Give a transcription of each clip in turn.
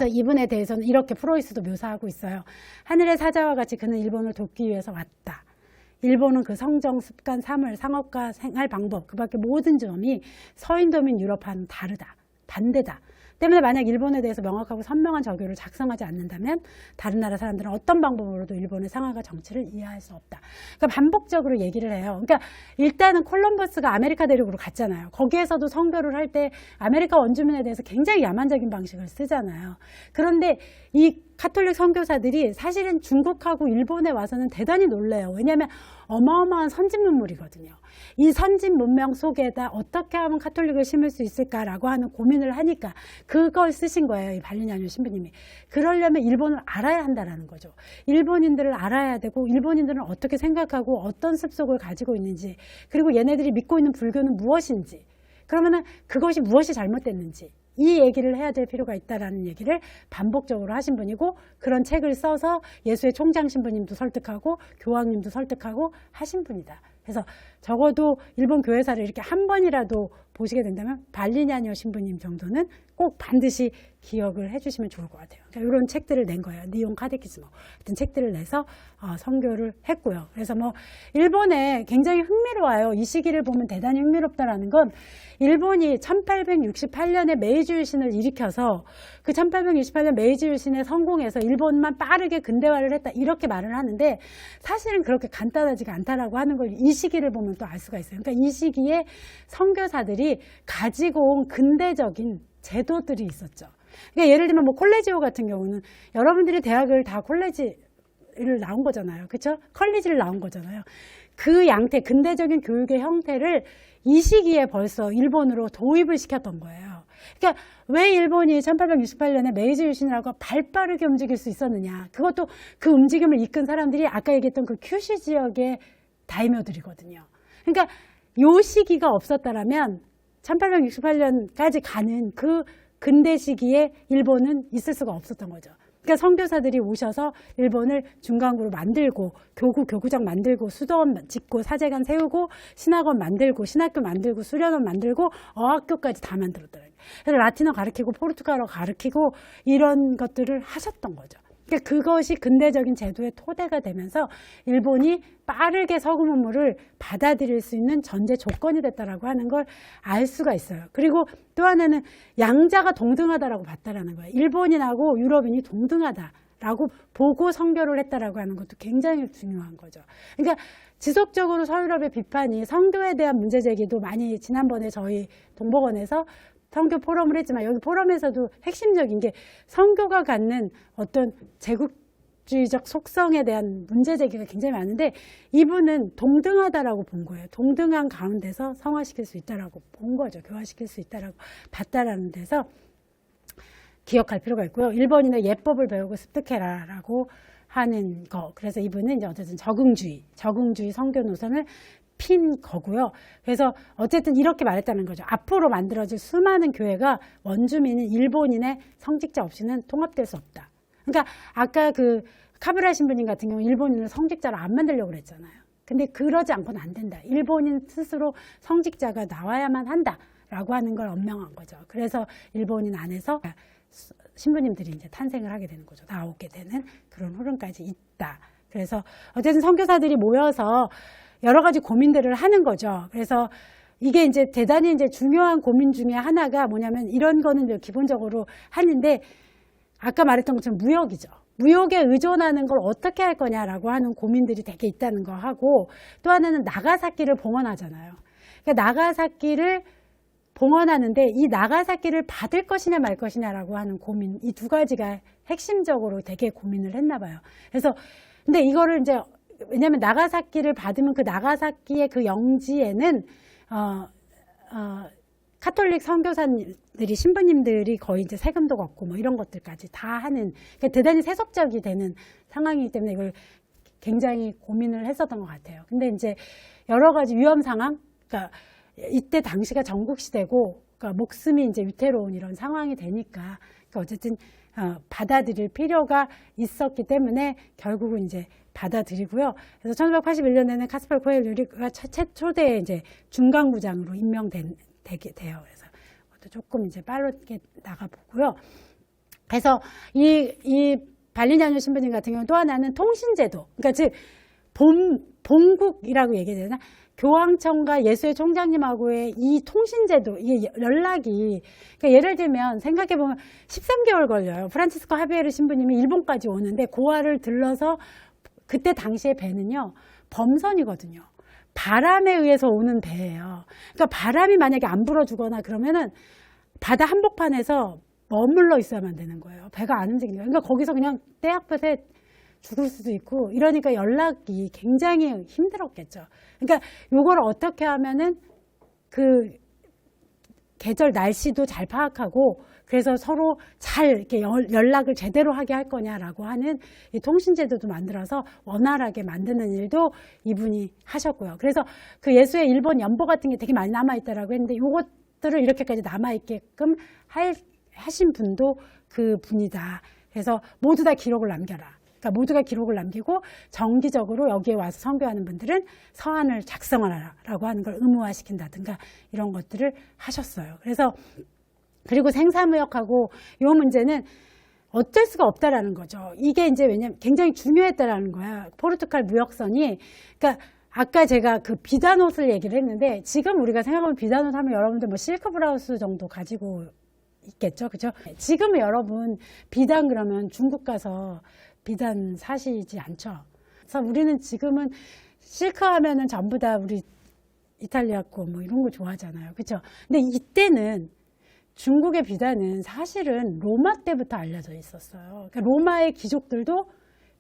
그래서 이분에 대해서는 이렇게 프로이스도 묘사하고 있어요. 하늘의 사자와 같이 그는 일본을 돕기 위해서 왔다. 일본은 그 성정, 습관, 사물, 상업과 생활 방법, 그 밖에 모든 점이 서인도민 유럽과는 다르다. 반대다. 때문에 만약 일본에 대해서 명확하고 선명한 저교를 작성하지 않는다면 다른 나라 사람들은 어떤 방법으로도 일본의 상황과 정치를 이해할 수 없다. 그러니까 반복적으로 얘기를 해요. 그러니까 일단은 콜럼버스가 아메리카 대륙으로 갔잖아요. 거기에서도 선교를 할 때 아메리카 원주민에 대해서 굉장히 야만적인 방식을 쓰잖아요. 그런데 이 가톨릭 선교사들이 사실은 중국하고 일본에 와서는 대단히 놀래요. 왜냐하면 어마어마한 선진 문물이거든요. 이 선진 문명 속에다 어떻게 하면 가톨릭을 심을 수 있을까라고 하는 고민을 하니까 그걸 쓰신 거예요. 이 발리냐뇨 신부님이. 그러려면 일본을 알아야 한다라는 거죠. 일본인들을 알아야 되고 일본인들은 어떻게 생각하고 어떤 습속을 가지고 있는지, 그리고 얘네들이 믿고 있는 불교는 무엇인지, 그러면은 그것이 무엇이 잘못됐는지 이 얘기를 해야 될 필요가 있다라는 얘기를 반복적으로 하신 분이고, 그런 책을 써서 예수의 총장 신부님도 설득하고 교황님도 설득하고 하신 분이다. 그래서 적어도 일본 교회사를 이렇게 한 번이라도 보시게 된다면 발리냐뇨 신부님 정도는 꼭 반드시 기억을 해주시면 좋을 것 같아요. 그러니까 이런 책들을 낸 거예요. 니온 카테키스모 같은 책들을 내서 선교를 했고요. 그래서 뭐 일본에 굉장히 흥미로워요. 이 시기를 보면 대단히 흥미롭다라는 건, 일본이 1868년에 메이지 유신을 일으켜서 그 1868년 메이지 유신에 성공해서 일본만 빠르게 근대화를 했다 이렇게 말을 하는데, 사실은 그렇게 간단하지가 않다라고 하는 걸 이 시기를 보면 또 알 수가 있어요. 그러니까 이 시기에 선교사들이 가지고 온 근대적인 제도들이 있었죠. 그러니까 예를 들면 뭐 콜레지오 같은 경우는 여러분들이 대학을 다 콜레지를 나온 거잖아요. 그렇죠? 컬리지를 나온 거잖아요. 그 양태, 근대적인 교육의 형태를 이 시기에 벌써 일본으로 도입을 시켰던 거예요. 그러니까 왜 일본이 1868년에 메이지 유신을 하고 발빠르게 움직일 수 있었느냐. 그것도 그 움직임을 이끈 사람들이 아까 얘기했던 그 큐슈 지역의 다이묘들이거든요. 그러니까 요 시기가 없었다라면 1868년까지 가는 그 근대 시기에 일본은 있을 수가 없었던 거죠. 그러니까 선교사들이 오셔서 일본을 중간구로 만들고 교구장 만들고 수도원 짓고 사제관 세우고 신학원 만들고 신학교 만들고 수련원 만들고 어학교까지 다 만들었더라고요. 그래서 라틴어 가르치고 포르투갈어 가르치고 이런 것들을 하셨던 거죠. 그러니까 그것이 근대적인 제도의 토대가 되면서 일본이 빠르게 서구 문물을 받아들일 수 있는 전제 조건이 됐다라고 하는 걸 알 수가 있어요. 그리고 또 하나는 양자가 동등하다라고 봤다라는 거예요. 일본인하고 유럽인이 동등하다라고 보고 선교를 했다라고 하는 것도 굉장히 중요한 거죠. 그러니까 지속적으로 서유럽의 비판이, 선교에 대한 문제 제기도 많이 지난번에 저희 동복원에서 선교 포럼을 했지만, 여기 포럼에서도 핵심적인 게 선교가 갖는 어떤 제국주의적 속성에 대한 문제 제기가 굉장히 많은데, 이분은 동등하다라고 본 거예요. 동등한 가운데서 성화시킬 수 있다라고 본 거죠. 교화시킬 수 있다라고 봤다라는 데서 기억할 필요가 있고요. 일본인의 예법을 배우고 습득해라라고 하는 거. 그래서 이분은 이제 어쨌든 적응주의 선교 노선을 핀 거고요. 그래서 어쨌든 이렇게 말했다는 거죠. 앞으로 만들어질 수많은 교회가 원주민인 일본인의 성직자 없이는 통합될 수 없다. 그러니까 아까 그 카브라 신부님 같은 경우 일본인을 성직자로 안 만들려고 그랬잖아요. 근데 그러지 않고는 안 된다. 일본인 스스로 성직자가 나와야만 한다라고 하는 걸 엄명한 거죠. 그래서 일본인 안에서 신부님들이 이제 탄생을 하게 되는 거죠. 나오게 되는 그런 흐름까지 있다. 그래서 어쨌든 선교사들이 모여서 여러 가지 고민들을 하는 거죠. 그래서 이게 이제 대단히 이제 중요한 고민 중에 하나가 뭐냐면, 이런 거는 이제 기본적으로 하는데, 아까 말했던 것처럼 무역이죠. 무역에 의존하는 걸 어떻게 할 거냐라고 하는 고민들이 되게 있다는 거 하고, 또 하나는 나가사키를 봉헌하잖아요. 그러니까 나가사키를 봉헌하는데 이 나가사키를 받을 것이냐 말 것이냐라고 하는 고민, 이 두 가지가 핵심적으로 되게 고민을 했나 봐요. 그래서 근데 이거를 이제, 왜냐하면 나가사키를 받으면 그 나가사키의 그 영지에는 카톨릭 선교사들이, 신부님들이 거의 이제 세금도 걷고 뭐 이런 것들까지 다 하는, 그러니까 대단히 세속적이 되는 상황이기 때문에 이걸 굉장히 고민을 했었던 것 같아요. 근데 이제 여러 가지 위험 상황, 그러니까 이때 당시가 전국시대고, 그러니까 목숨이 이제 위태로운 이런 상황이 되니까, 그러니까 어쨌든 받아들일 필요가 있었기 때문에 결국은 이제 받아들이고요. 그래서 1581년에는 카스퍼 코엘류가 초대 이제 중간구장으로 임명되게 돼요. 그래서 조금 이제 빠르게 나가보고요. 그래서 이 발리냐뇨 신부님 같은 경우는 또 하나는 통신제도, 그러니까 즉 본국이라고 얘기해야 되나? 교황청과 예수회 총장님하고의 이 통신제도, 이게 연락이, 그러니까 예를 들면 생각해보면 13개월 걸려요. 프란치스코 하비에르 신부님이 일본까지 오는데 고아를 들러서 그때 당시에 배는요, 범선이거든요. 바람에 의해서 오는 배예요. 그러니까 바람이 만약에 안 불어주거나 그러면은 바다 한복판에서 머물러 있어야만 되는 거예요. 배가 안 움직이는 거예요. 그러니까 거기서 그냥 떼약볕에 죽을 수도 있고 이러니까 연락이 굉장히 힘들었겠죠. 그러니까 요걸 어떻게 하면은 그 계절 날씨도 잘 파악하고 그래서 서로 잘 이렇게 연락을 제대로 하게 할 거냐라고 하는 이 통신제도도 만들어서 원활하게 만드는 일도 이분이 하셨고요. 그래서 그 예수의 일본 연보 같은 게 되게 많이 남아있다라고 했는데 요것들을 이렇게까지 남아있게끔 하신 분도 그 분이다. 그래서 모두 다 기록을 남겨라. 그러니까 모두가 기록을 남기고 정기적으로 여기에 와서 선교하는 분들은 서한을 작성하라라고 하는 걸 의무화시킨다든가 이런 것들을 하셨어요. 그래서 그리고 생사무역하고 이 문제는 어쩔 수가 없다라는 거죠. 이게 이제 왜냐면 굉장히 중요했다라는 거야. 포르투갈 무역선이. 그러니까 아까 제가 그 비단옷을 얘기를 했는데 지금 우리가 생각하면 비단옷 하면 여러분들 뭐 실크 브라우스 정도 가지고 있겠죠. 그죠? 지금은 여러분 비단 그러면 중국 가서 비단 사시지 않죠. 그래서 우리는 지금은 실크 하면은 전부 다 우리 이탈리아 거 뭐 이런 거 좋아하잖아요. 그죠? 근데 이때는 중국의 비단은 사실은 로마 때부터 알려져 있었어요. 그러니까 로마의 귀족들도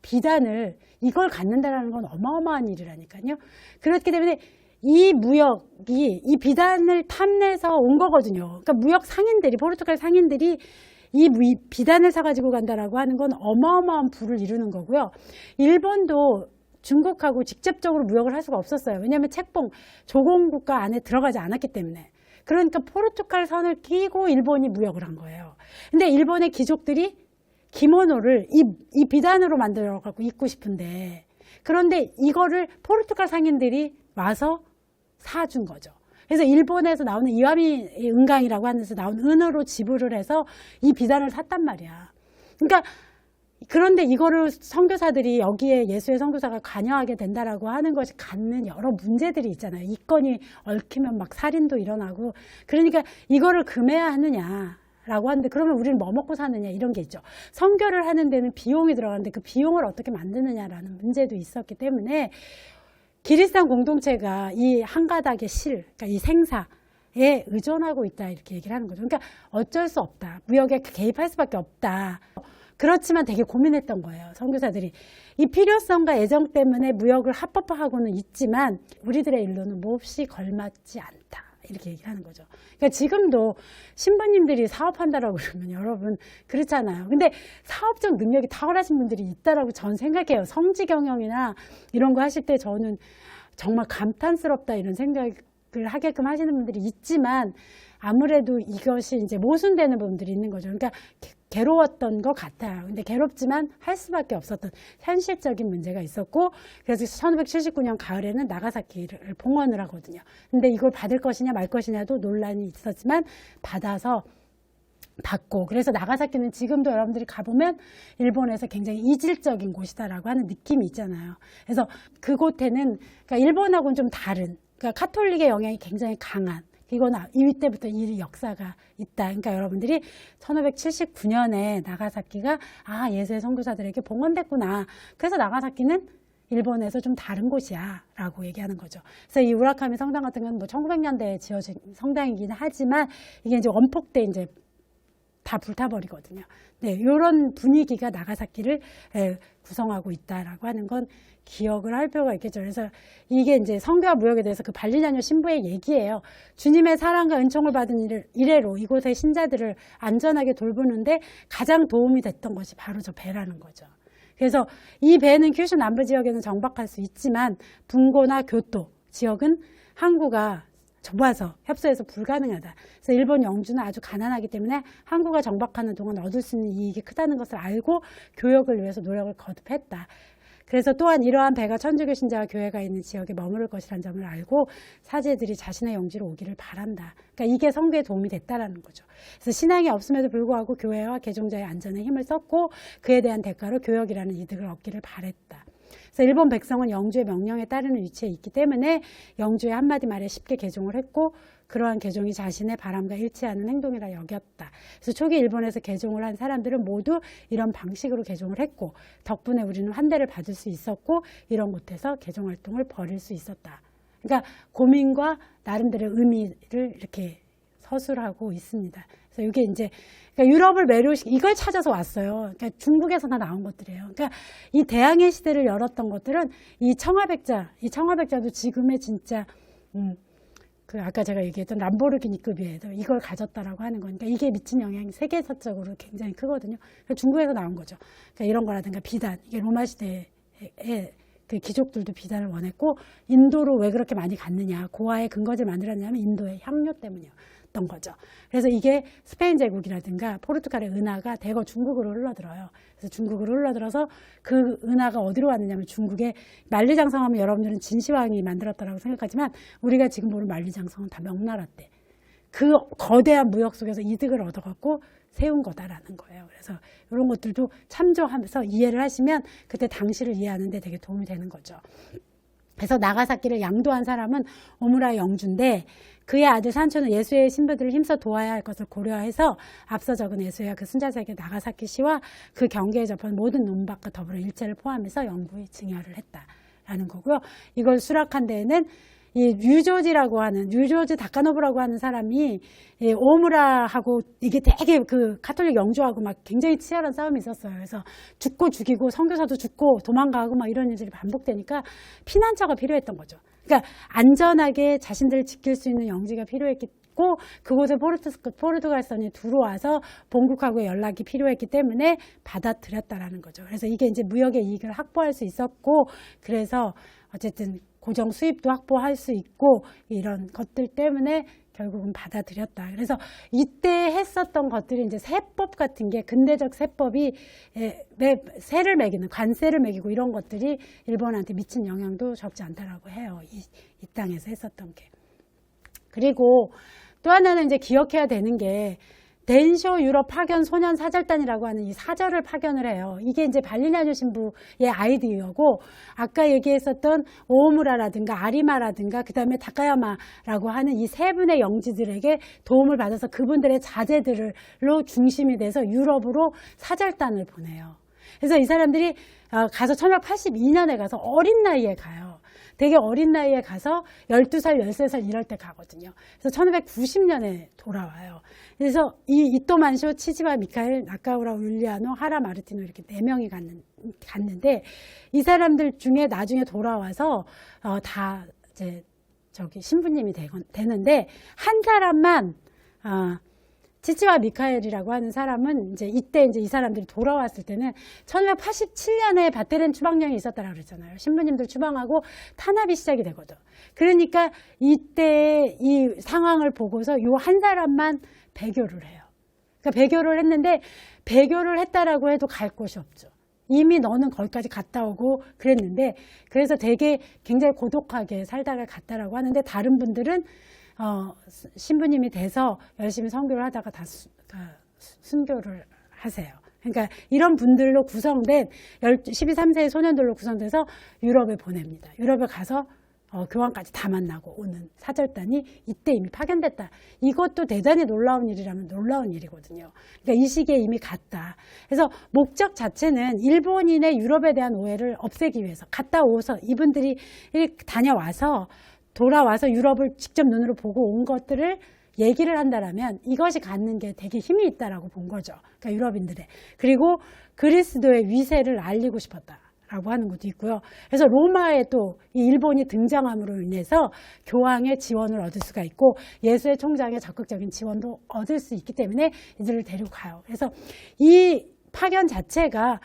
비단을 이걸 갖는다라는 건 어마어마한 일이라니까요. 그렇기 때문에 이 무역이 이 비단을 탐내서 온 거거든요. 그러니까 무역 상인들이 포르투갈 상인들이 이 비단을 사가지고 간다라고 하는 건 어마어마한 부를 이루는 거고요. 일본도 중국하고 직접적으로 무역을 할 수가 없었어요. 왜냐하면 책봉 조공국가 안에 들어가지 않았기 때문에. 그러니까 포르투갈 선을 끼고 일본이 무역을 한 거예요. 근데 일본의 귀족들이 기모노를 이 비단으로 만들어 갖고 입고 싶은데 그런데 이거를 포르투갈 상인들이 와서 사준 거죠. 그래서 일본에서 나오는 이와미 은강이라고 하는 데서 나온 은으로 지불을 해서 이 비단을 샀단 말이야. 그러니까 그런데 이거를 선교사들이 여기에 예수의 선교사가 관여하게 된다라고 하는 것이 갖는 여러 문제들이 있잖아요. 이 건이 얽히면 막 살인도 일어나고 그러니까 이거를 금해야 하느냐라고 하는데 그러면 우리는 뭐 먹고 사느냐 이런 게 있죠. 선교를 하는 데는 비용이 들어가는데 그 비용을 어떻게 만드느냐라는 문제도 있었기 때문에 기리스탄 공동체가 이 한 가닥의 실, 그러니까 이 생사에 의존하고 있다 이렇게 얘기를 하는 거죠. 그러니까 어쩔 수 없다. 무역에 개입할 수밖에 없다. 그렇지만 되게 고민했던 거예요. 선교사들이. 이 필요성과 애정 때문에 무역을 합법화하고는 있지만 우리들의 일로는 몹시 걸맞지 않다. 이렇게 얘기를 하는 거죠. 그러니까 지금도 신부님들이 사업한다라고 그러면 여러분 그렇잖아요. 근데 사업적 능력이 탁월하신 분들이 있다라고 저는 생각해요. 성지 경영이나 이런 거 하실 때 저는 정말 감탄스럽다 이런 생각을 하게끔 하시는 분들이 있지만 아무래도 이것이 이제 모순되는 부분들이 있는 거죠. 그러니까 괴로웠던 것 같아요. 근데 괴롭지만 할 수밖에 없었던 현실적인 문제가 있었고 그래서 1979년 가을에는 나가사키를 봉헌을 하거든요. 근데 이걸 받을 것이냐 말 것이냐도 논란이 있었지만 받고 그래서 나가사키는 지금도 여러분들이 가보면 일본에서 굉장히 이질적인 곳이다라고 하는 느낌이 있잖아요. 그래서 그곳에는 그러니까 일본하고는 좀 다른 그러니까 카톨릭의 영향이 굉장히 강한 이건 이때부터 이 역사가 있다. 그러니까 여러분들이 1579년에 나가사키가 예수의 선교사들에게 봉헌됐구나. 그래서 나가사키는 일본에서 좀 다른 곳이야 라고 얘기하는 거죠. 그래서 이 우라카미 성당 같은 건 뭐 1900년대에 지어진 성당이긴 하지만 이게 이제 원폭 때 이제 다 불타버리거든요. 네, 이런 분위기가 나가사키를 구성하고 있다라고 하는 건 기억을 할 필요가 있겠죠. 그래서 이게 이제 선교와 무역에 대해서 그 발리냐뇨 신부의 얘기예요. 주님의 사랑과 은총을 받은 이래로 이곳의 신자들을 안전하게 돌보는데 가장 도움이 됐던 것이 바로 저 배라는 거죠. 그래서 이 배는 큐슈 남부 지역에는 정박할 수 있지만 분고나 교토 지역은 항구가 좁아서 협소해서 불가능하다. 그래서 일본 영주는 아주 가난하기 때문에 항구가 정박하는 동안 얻을 수 있는 이익이 크다는 것을 알고 교역을 위해서 노력을 거듭했다. 그래서 또한 이러한 배가 천주교 신자와 교회가 있는 지역에 머무를 것이라는 점을 알고 사제들이 자신의 영지로 오기를 바란다. 그러니까 이게 선교에 도움이 됐다라는 거죠. 그래서 신앙이 없음에도 불구하고 교회와 개종자의 안전에 힘을 썼고 그에 대한 대가로 교역이라는 이득을 얻기를 바랬다. 그래서 일본 백성은 영주의 명령에 따르는 위치에 있기 때문에 영주의 한마디 말에 쉽게 개종을 했고 그러한 개종이 자신의 바람과 일치하는 행동이라 여겼다. 그래서 초기 일본에서 개종을 한 사람들은 모두 이런 방식으로 개종을 했고 덕분에 우리는 환대를 받을 수 있었고 이런 곳에서 개종 활동을 벌일 수 있었다. 그러니까 고민과 나름대로의 의미를 이렇게 서술하고 있습니다. 그래서 이게 이제 그러니까 유럽을 이걸 찾아서 왔어요. 그러니까 중국에서나 나온 것들이에요. 그러니까 이 대항해 시대를 열었던 것들은 이 청화백자도 지금의 진짜 그 아까 제가 얘기했던 람보르기니급이에요. 이걸 가졌다라고 하는 거니까 이게 미친 영향이 세계사적으로 굉장히 크거든요. 그러니까 중국에서 나온 거죠. 그러니까 이런 거라든가 비단, 이게 로마 시대에 그 귀족들도 비단을 원했고 인도로 왜 그렇게 많이 갔느냐, 고아의 근거지를 만들었냐면 인도의 향료 때문이었던 거죠. 그래서 이게 스페인 제국이라든가 포르투갈의 은하가 대거 중국으로 흘러들어요. 그래서 중국으로 흘러들어서 그 은하가 어디로 왔느냐면 중국의 만리장성하면 여러분들은 진시황이 만들었다고 생각하지만 우리가 지금 보는 만리장성은 다 명나라 때 그 거대한 무역 속에서 이득을 얻어갖고 세운 거다라는 거예요. 그래서 이런 것들도 참조하면서 이해를 하시면 그때 당시를 이해하는 데 되게 도움이 되는 거죠. 그래서 나가사키를 양도한 사람은 오무라 영주인데 그의 아들 산초는 예수의 신부들을 힘써 도와야 할 것을 고려해서 앞서 적은 예수야 그 순자세계 나가사키 시와 그 경계에 접한 모든 논밭과 더불어 일체를 포함해서 영구히 증여를 했다라는 거고요. 이걸 수락한 데에는 이 류조지 다카노부라고 하는 사람이 이 오무라하고 이게 되게 그 카톨릭 영주하고 막 굉장히 치열한 싸움이 있었어요. 그래서 죽고 죽이고 선교사도 죽고 도망가고 막 이런 일들이 반복되니까 피난처가 필요했던 거죠. 그러니까 안전하게 자신들을 지킬 수 있는 영지가 필요했고 그곳에 포르투갈선이 들어와서 본국하고의 연락이 필요했기 때문에 받아들였다라는 거죠. 그래서 이게 이제 무역의 이익을 확보할 수 있었고 그래서 어쨌든 고정 수입도 확보할 수 있고 이런 것들 때문에 결국은 받아들였다. 그래서 이때 했었던 것들이 이제 세법 같은 게 근대적 세법이 세를 매기는 관세를 매기고 이런 것들이 일본한테 미친 영향도 적지 않다라고 해요. 이 땅에서 했었던 게. 그리고 또 하나는 이제 기억해야 되는 게 덴쇼 유럽 파견 소년 사절단이라고 하는 이 사절을 파견을 해요. 이게 이제 발리냐뇨 신부의 아이디어고 아까 얘기했었던 오오무라라든가 아리마라든가 그 다음에 다카야마라고 하는 이 세 분의 영지들에게 도움을 받아서 그분들의 자제들로 중심이 돼서 유럽으로 사절단을 보내요. 그래서 이 사람들이 가서 1182년에 가서 어린 나이에 가요. 되게 어린 나이에 가서 12살, 13살 이럴 때 가거든요. 그래서 1590년에 돌아와요. 그래서 이 이토만쇼, 치지바 미카엘, 나카우라 울리아노, 하라 마르티노 이렇게 4명이 갔는데 이 사람들 중에 나중에 돌아와서 다 이제 신부님이 되는데 한 사람만 치치와 미카엘이라고 하는 사람은 이때 이 사람들이 돌아왔을 때는 1587년에 바테렌 추방령이 있었다라고 그랬잖아요. 신부님들 추방하고 탄압이 시작이 되거든. 그러니까 이때 이 상황을 보고서 요 한 사람만 배교를 해요. 그러니까 배교를 했는데 배교를 했다라고 해도 갈 곳이 없죠. 이미 너는 거기까지 갔다 오고 그랬는데 그래서 되게 굉장히 고독하게 살다가 갔다라고 하는데 다른 분들은 신부님이 돼서 열심히 선교를 하다가 다 순교를 하세요. 그러니까 이런 분들로 구성된 12~13세의 소년들로 구성돼서 유럽에 보냅니다. 유럽에 가서 교황까지 다 만나고 오는 사절단이 이때 이미 파견됐다. 이것도 대단히 놀라운 일이라면 놀라운 일이거든요. 그러니까 이 시기에 이미 갔다. 그래서 목적 자체는 일본인의 유럽에 대한 오해를 없애기 위해서 갔다 오서 이분들이 다녀와서 돌아와서 유럽을 직접 눈으로 보고 온 것들을 얘기를 한다라면 이것이 갖는 게 되게 힘이 있다라고 본 거죠. 그러니까 유럽인들의. 그리고 그리스도의 위세를 알리고 싶었다라고 하는 것도 있고요. 그래서 로마에 또 이 일본이 등장함으로 인해서 교황의 지원을 얻을 수가 있고 예수의 총장의 적극적인 지원도 얻을 수 있기 때문에 이들을 데리고 가요. 그래서 이 파견 자체가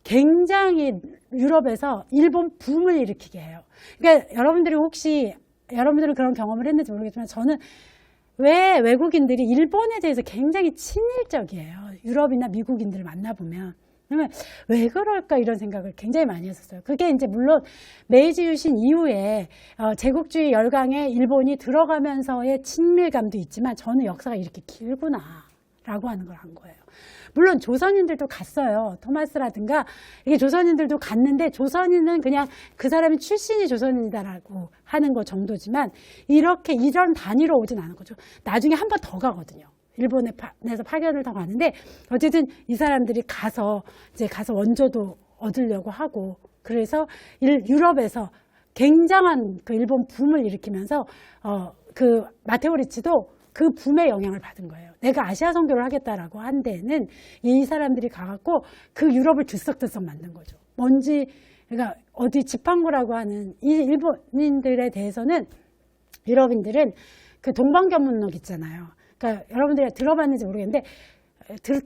굉장히 유럽에서 일본 붐을 일으키게 해요. 그러니까 여러분들은 그런 경험을 했는지 모르겠지만 저는 왜 외국인들이 일본에 대해서 굉장히 친일적이에요. 유럽이나 미국인들을 만나보면 그러면 왜 그럴까 이런 생각을 굉장히 많이 했었어요. 그게 이제 물론 메이지 유신 이후에 제국주의 열강에 일본이 들어가면서의 친밀감도 있지만 저는 역사가 이렇게 길구나 라고 하는 걸 한 거예요. 물론 조선인들도 갔어요. 토마스라든가 이게 조선인들도 갔는데 조선인은 그냥 그 사람이 출신이 조선인이다라고 하는 것 정도지만 이렇게 이런 단위로 오진 않은 거죠. 나중에 한 번 더 가거든요. 일본에서 파견을 더 가는데 어쨌든 이 사람들이 가서 원조도 얻으려고 하고 그래서 유럽에서 굉장한 그 일본 붐을 일으키면서 그 마테오 리치도 그 붐의 영향을 받은 거예요. 내가 아시아 선교를 하겠다라고 한 데는 이 사람들이 가갖고 그 유럽을 들썩들썩 만든 거죠. 뭔지 그러니까 어디 지팡구라고 하는 이 일본인들에 대해서는 유럽인들은 그 동방견문록 있잖아요. 그러니까 여러분들이 들어봤는지 모르겠는데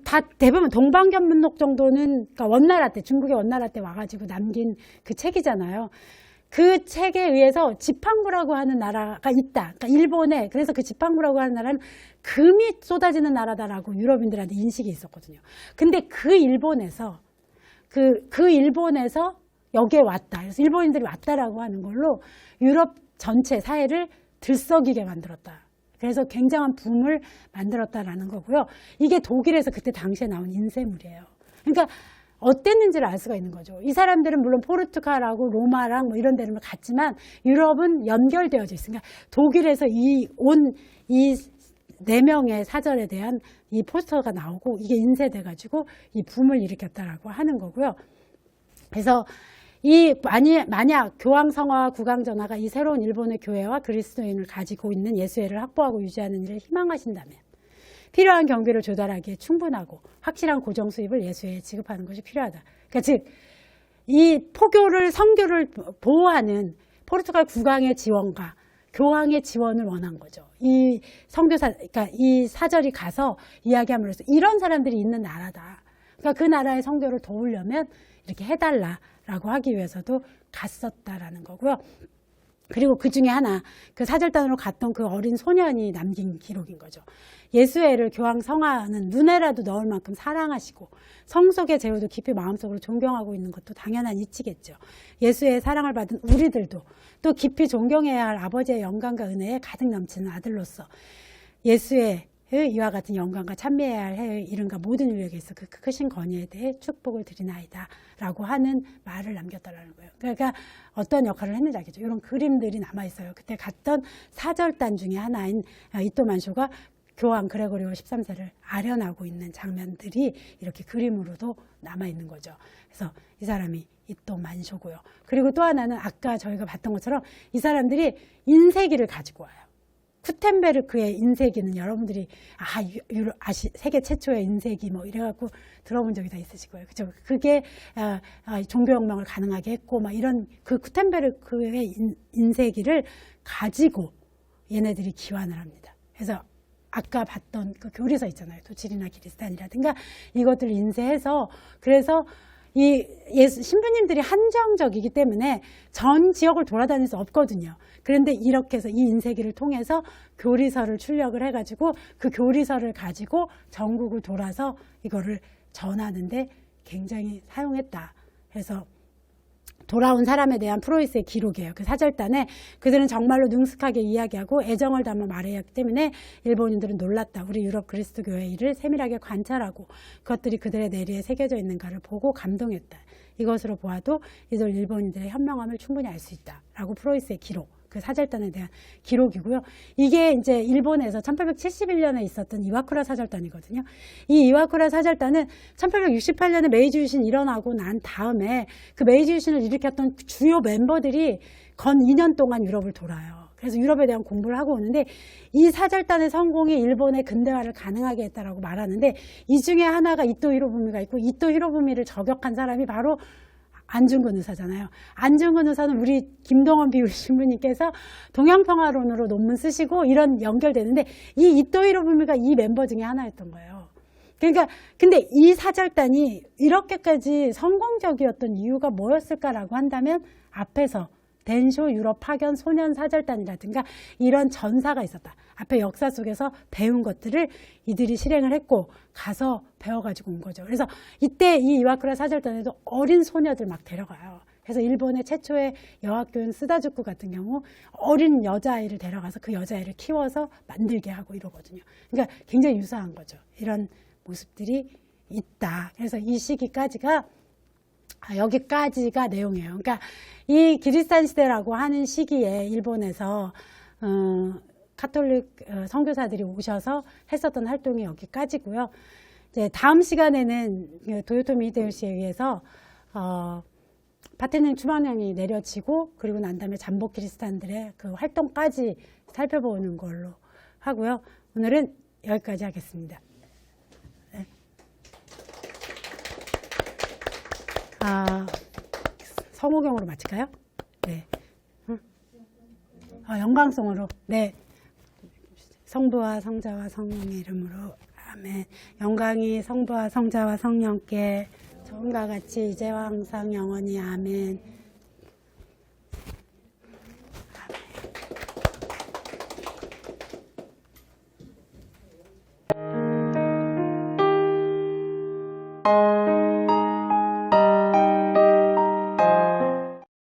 다 대부분 동방견문록 정도는 그러니까 원나라 때 중국의 원나라 때 와가지고 남긴 그 책이잖아요. 그 책에 의해서 지팡구라고 하는 나라가 있다. 그러니까 일본에 그래서 그 지팡구라고 하는 나라는 금이 쏟아지는 나라다라고 유럽인들한테 인식이 있었거든요. 근데 그 일본에서 여기에 왔다. 그래서 일본인들이 왔다라고 하는 걸로 유럽 전체 사회를 들썩이게 만들었다. 그래서 굉장한 붐을 만들었다라는 거고요. 이게 독일에서 그때 당시에 나온 인쇄물이에요. 그러니까 어땠는지를 알 수가 있는 거죠. 이 사람들은 물론 포르투갈하고 로마랑 뭐 이런 데를 갔지만 유럽은 연결되어져 있으니까 독일에서 이 4명의 사절에 대한 이 포스터가 나오고 이게 인쇄돼가지고 이 붐을 일으켰다라고 하는 거고요. 그래서 만약 교황성화와 국왕전화가 이 새로운 일본의 교회와 그리스도인을 가지고 있는 예수회를 확보하고 유지하는 일을 희망하신다면 필요한 경비를 조달하기에 충분하고 확실한 고정 수입을 예수회에 지급하는 것이 필요하다. 그러니까 즉, 이 성교를 보호하는 포르투갈 국왕의 지원과 교황의 지원을 원한 거죠. 이 선교사, 그러니까 이 사절이 가서 이야기함으로써 이런 사람들이 있는 나라다. 그러니까 그 나라의 선교를 도우려면 이렇게 해달라라고 하기 위해서도 갔었다라는 거고요. 그리고 그 중에 하나, 그 사절단으로 갔던 그 어린 소년이 남긴 기록인 거죠. 예수회를 교황 성화는 눈에라도 넣을 만큼 사랑하시고 성속의 제후도 깊이 마음속으로 존경하고 있는 것도 당연한 이치겠죠. 예수회의 사랑을 받은 우리들도 또 깊이 존경해야 할 아버지의 영광과 은혜에 가득 넘치는 아들로서 예수의 이와 같은 영광과 찬미해야 할 해의 이름과 모든 인류에게 있어 그 크신 권위에 대해 축복을 드리나이다 라고 하는 말을 남겼다라는 거예요. 그러니까 어떤 역할을 했는지 알겠죠. 이런 그림들이 남아있어요. 그때 갔던 사절단 중에 하나인 이토만쇼가 교황 그레고리오 13세를 아련하고 있는 장면들이 이렇게 그림으로도 남아있는 거죠. 그래서 이 사람이 이토만쇼고요. 그리고 또 하나는 아까 저희가 봤던 것처럼 이 사람들이 인쇄기를 가지고 와요. 쿠텐베르크의 인쇄기는 여러분들이 세계 최초의 인쇄기 뭐 이래갖고 들어본 적이 다 있으실 거예요. 그죠? 그게 종교혁명을 가능하게 했고 막 이런 그 쿠텐베르크의 인쇄기를 가지고 얘네들이 기환을 합니다. 그래서 아까 봤던 그 교리서 있잖아요. 도칠이나 기리스탄이라든가 이것들을 인쇄해서 그래서 신부님들이 한정적이기 때문에 전 지역을 돌아다닐 수 없거든요. 그런데 이렇게 해서 이 인쇄기를 통해서 교리서를 출력을 해가지고 그 교리서를 가지고 전국을 돌아서 이거를 전하는데 굉장히 사용했다. 그래서 돌아온 사람에 대한 프로이스의 기록이에요. 그 사절단에 그들은 정말로 능숙하게 이야기하고 애정을 담아 말해야 하기 때문에 일본인들은 놀랐다. 우리 유럽 그리스도 교회의 일을 세밀하게 관찰하고 그것들이 그들의 내리에 새겨져 있는가를 보고 감동했다. 이것으로 보아도 이들 일본인들의 현명함을 충분히 알 수 있다. 라고 프로이스의 기록. 그 사절단에 대한 기록이고요. 이게 이제 일본에서 1871년에 있었던 이와쿠라 사절단이거든요. 이 이와쿠라 사절단은 1868년에 메이지 유신이 일어나고 난 다음에 그 메이지 유신을 일으켰던 주요 멤버들이 건 2년 동안 유럽을 돌아요. 그래서 유럽에 대한 공부를 하고 오는데 이 사절단의 성공이 일본의 근대화를 가능하게 했다라고 말하는데 이 중에 하나가 이토 히로부미가 있고 이토 히로부미를 저격한 사람이 바로 안중근 의사잖아요. 안중근 의사는 우리 김동원 비울 신부님께서 동양평화론으로 논문 쓰시고 이런 연결되는데 이 이토 히로부미가 이 멤버 중에 하나였던 거예요. 그러니까 근데 이 사절단이 이렇게까지 성공적이었던 이유가 뭐였을까라고 한다면 앞에서 덴쇼 유럽 파견 소년 사절단이라든가 이런 전사가 있었다. 앞에 역사 속에서 배운 것들을 이들이 실행을 했고 가서 배워가지고 온 거죠. 그래서 이때 이 이와쿠라 사절단에도 어린 소녀들 막 데려가요. 그래서 일본의 최초의 여학교인 스다주쿠 같은 경우 어린 여자아이를 데려가서 그 여자아이를 키워서 만들게 하고 이러거든요. 그러니까 굉장히 유사한 거죠. 이런 모습들이 있다. 그래서 이 시기까지가 여기까지가 내용이에요. 그러니까 이 기리스탄 시대라고 하는 시기에 일본에서 카톨릭 선교사들이 오셔서 했었던 활동이 여기까지고요. 이제 다음 시간에는 도요토미 히데요시에 의해서 파테닌 추방령이 내려지고 그리고 난 다음에 잠복 키리스탄들의 그 활동까지 살펴보는 걸로 하고요. 오늘은 여기까지 하겠습니다. 네. 성호경으로 마칠까요? 네. 영광송으로. 네. 성부와 성자와 성령의 이름으로 아멘. 영광이 성부와 성자와 성령께 처음과 같이 이제와 항상 영원히 아멘.